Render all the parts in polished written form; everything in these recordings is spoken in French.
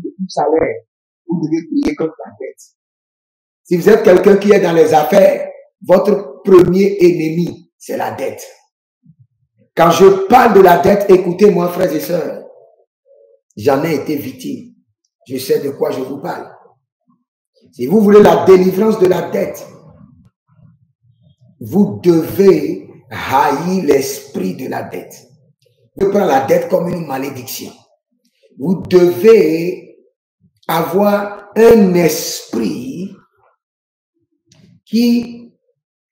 tout salaire, vous devez prier contre la dette. Si vous êtes quelqu'un qui est dans les affaires, votre premier ennemi, c'est la dette. Quand je parle de la dette, écoutez-moi, frères et sœurs, j'en ai été victime. Je sais de quoi je vous parle. Si vous voulez la délivrance de la dette, vous devez haïr l'esprit de la dette. Vous prenez la dette comme une malédiction. Vous devez avoir un esprit qui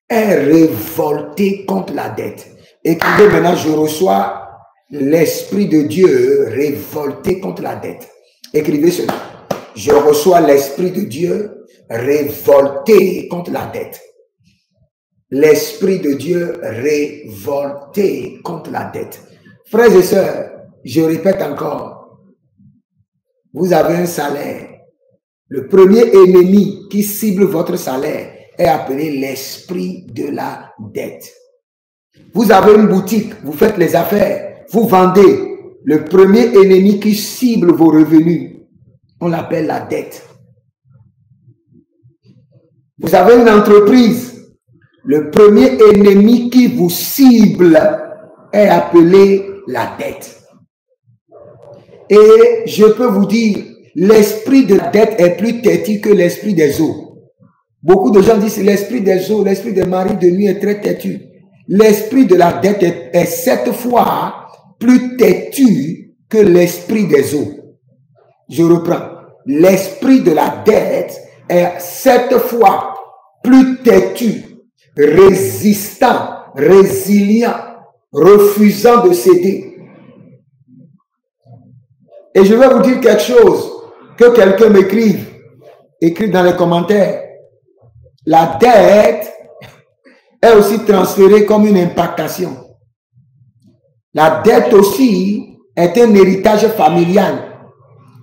est révolté contre la dette. Écoutez maintenant, je reçois l'esprit de Dieu révolté contre la dette. Écrivez cela. Je reçois l'esprit de Dieu révolté contre la dette. L'esprit de Dieu révolté contre la dette. Frères et sœurs, je répète encore, vous avez un salaire. Le premier ennemi qui cible votre salaire est appelé l'esprit de la dette. Vous avez une boutique, vous faites les affaires, vous vendez. Le premier ennemi qui cible vos revenus, on l'appelle la dette. Vous avez une entreprise, le premier ennemi qui vous cible est appelé la dette. Et je peux vous dire, l'esprit de la dette est plus têtu que l'esprit des eaux. Beaucoup de gens disent l'esprit des eaux, l'esprit des maris de nuit est très têtu. L'esprit de la dette est 7 fois plus têtu que l'esprit des eaux. Je reprends. L'esprit de la dette est 7 fois plus têtu, résistant, résilient, refusant de céder. Et je vais vous dire quelque chose, que quelqu'un m'écrive, écrit dans les commentaires. La dette est aussi transférée comme une impactation. La dette aussi est un héritage familial.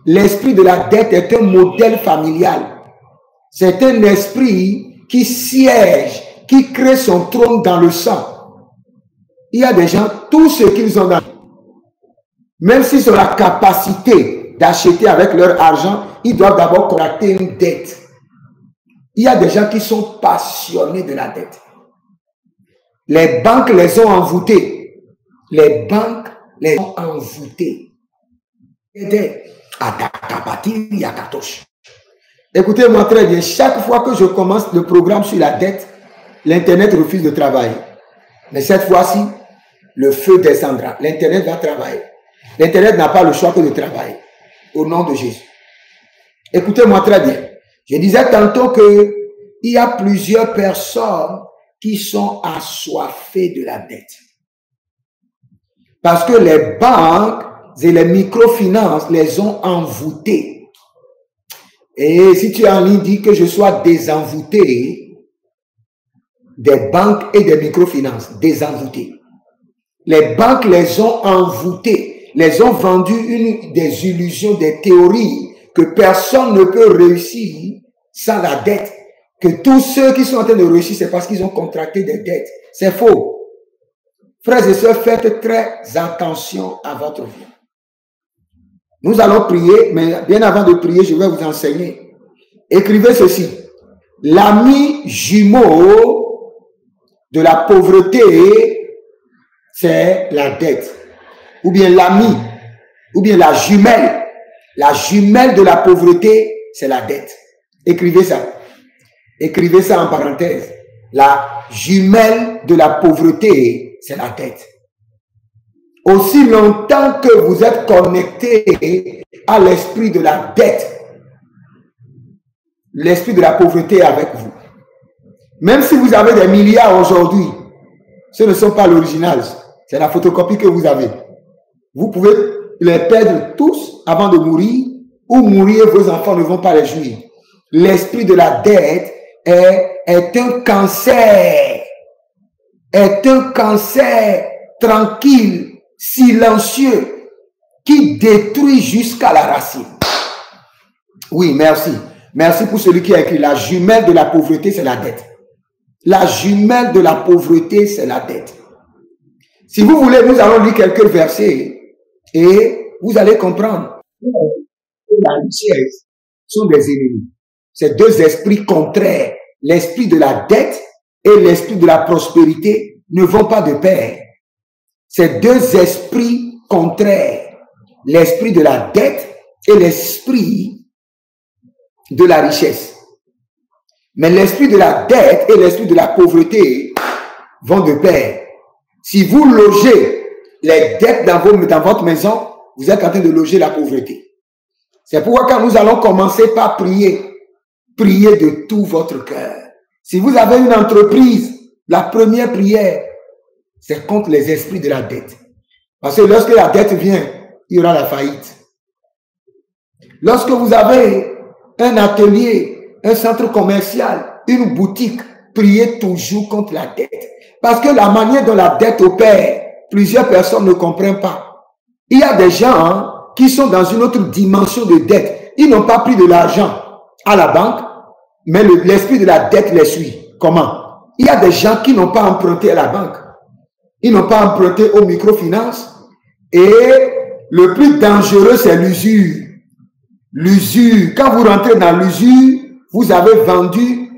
L'esprit de la dette est un modèle familial. C'est un esprit qui siège, qui crée son trône dans le sang. Il y a des gens, tout ce qu'ils ont dans, même s'ils ont la capacité d'acheter avec leur argent, ils doivent d'abord contracter une dette. Il y a des gens qui sont passionnés de la dette. Les banques les ont envoûtés. Les banques les ont envoûtés. Écoutez-moi très bien. Chaque fois que je commence le programme sur la dette, l'Internet refuse de travailler. Mais cette fois-ci, le feu descendra. L'Internet va travailler. L'Internet n'a pas le choix que de travailler. Au nom de Jésus. Écoutez-moi très bien. Je disais tantôt qu'il y a plusieurs personnes qui sont assoiffées de la dette. Parce que les banques et les microfinances les ont envoûtés. Et si tu es en ligne, dis que je sois désenvoûté des banques et des microfinances. Désenvoûté. Les banques les ont envoûtés, les ont vendu des illusions, des théories que personne ne peut réussir sans la dette. Que tous ceux qui sont en train de réussir, c'est parce qu'ils ont contracté des dettes. C'est faux. Frères et sœurs, faites très attention à votre vie. Nous allons prier, mais bien avant de prier, je vais vous enseigner. Écrivez ceci. L'ami jumeau de la pauvreté, c'est la dette. Ou bien l'ami, ou bien la jumelle. La jumelle de la pauvreté, c'est la dette. Écrivez ça. Écrivez ça en parenthèse. La jumelle de la pauvreté, c'est la dette. Aussi longtemps que vous êtes connecté à l'esprit de la dette, l'esprit de la pauvreté est avec vous. Même si vous avez des milliards aujourd'hui, ce ne sont pas l'original, c'est la photocopie que vous avez. Vous pouvez les perdre tous avant de mourir, ou mourir, vos enfants ne vont pas les jouir. L'esprit de la dette est un cancer, tranquille, silencieux, qui détruit jusqu'à la racine. Oui, merci. Merci pour celui qui a écrit. La jumelle de la pauvreté, c'est la dette. La jumelle de la pauvreté, c'est la dette. Si vous voulez, nous allons lire quelques versets et vous allez comprendre. et la richesse sont des ennemis. Ces deux esprits contraires, l'esprit de la dette et l'esprit de la prospérité, ne vont pas de pair. Ces deux esprits contraires, l'esprit de la dette et l'esprit de la richesse. Mais l'esprit de la dette et l'esprit de la pauvreté vont de pair. Si vous logez les dettes dans votre maison, vous êtes en train de loger la pauvreté. C'est pourquoi quand nous allons commencer par prier, priez de tout votre cœur. Si vous avez une entreprise, la première prière, c'est contre les esprits de la dette. Parce que lorsque la dette vient, il y aura la faillite. Lorsque vous avez un atelier, un centre commercial, une boutique, priez toujours contre la dette. Parce que la manière dont la dette opère, plusieurs personnes ne comprennent pas. Il y a des gens qui sont dans une autre dimension de dette. Ils n'ont pas pris de l'argent à la banque, mais l'esprit de la dette les suit. Comment? Il y a des gens qui n'ont pas emprunté à la banque. Ils n'ont pas emprunté aux microfinances. Et le plus dangereux, c'est l'usure. L'usure. Quand vous rentrez dans l'usure, vous avez vendu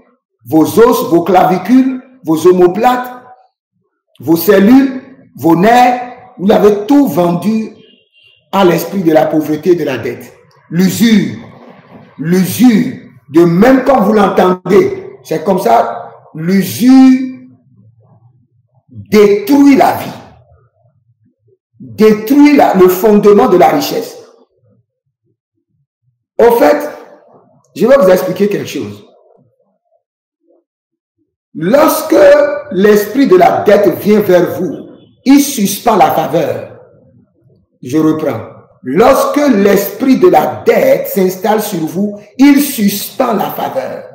vos os, vos clavicules, vos omoplates, vos cellules, vos nerfs. Vous avez tout vendu à l'esprit de la pauvreté et de la dette. L'usure. L'usure. De même quand vous l'entendez, c'est comme ça, l'usure détruit la vie. Détruit le fondement de la richesse. Au fait, je vais vous expliquer quelque chose. Lorsque l'esprit de la dette vient vers vous, il suspend la faveur. Je reprends. Lorsque l'esprit de la dette s'installe sur vous, il suspend la faveur.